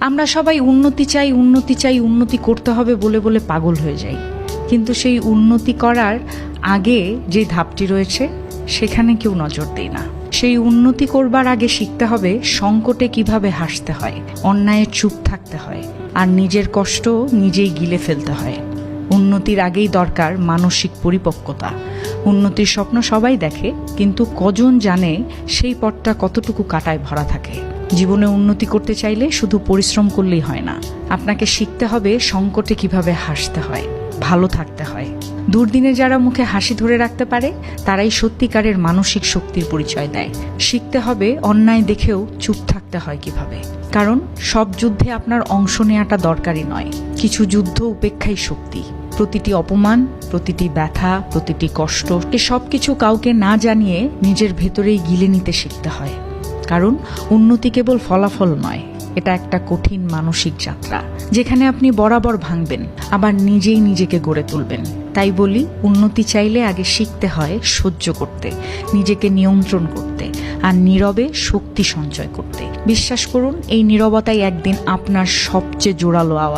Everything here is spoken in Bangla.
আমরা সবাই উন্নতি চাই, উন্নতি চাই, উন্নতি করতে হবে বলে বলে পাগল হয়ে যাই, কিন্তু সেই উন্নতি করার আগে যে ধাপটি রয়েছে সেখানে কেউ নজর দেয় না। সেই উন্নতি করবার আগে শিখতে হবে সংকটে কিভাবে হাসতে হয়, অন্যায়ে চুপ থাকতে হয়, আর নিজের কষ্ট নিজেই গিলে ফেলতে হয়। উন্নতির আগেই দরকার মানসিক পরিপক্কতা। উন্নতির স্বপ্ন সবাই দেখে, কিন্তু কজন জানে সেই পথটা কতটুকু কাঁটায় ভরা থাকে। জীবনে উন্নতি করতে চাইলে শুধু পরিশ্রম করলেই হয় না, আপনাকে শিখতে হবে সংকটে কিভাবে হাসতে হয়, ভালো থাকতে হয়। দুর্দিনে যারা মুখে হাসি ধরে রাখতে পারে তারাই সত্যিকারের মানসিক শক্তির পরিচয় দেয়। শিখতে হবে অন্যায় দেখেও চুপ থাকতে হয় কিভাবে, কারণ সব যুদ্ধে আপনার অংশ নেওয়াটা দরকারি নয়। কিছু যুদ্ধ উপেক্ষাই শক্তি। প্রতিটি অপমান, প্রতিটি ব্যথা, প্রতিটি কষ্ট, সব কিছু কাউকে না জানিয়ে নিজের ভেতরেই গিলে নিতে শিখতে হয়। কারণ উন্নতি কেবল ফলাফল নয়, এটা একটা কঠিন মানসিক যাত্রা, যেখানে আপনি বরাবর ভাঙবেন, আবার নিজেই নিজেকে গড়ে তুলবেন। তাই বলি, উন্নতি চাইলে আগে শিখতে হয় সহ্য করতে, নিজেকে নিয়ন্ত্রণ করতে, আর নীরবে শক্তি সঞ্চয় করতে। বিশ্বাস করুন, এই নীরবতাই একদিন আপনার সবচেয়ে জোরালো আওয়াজ।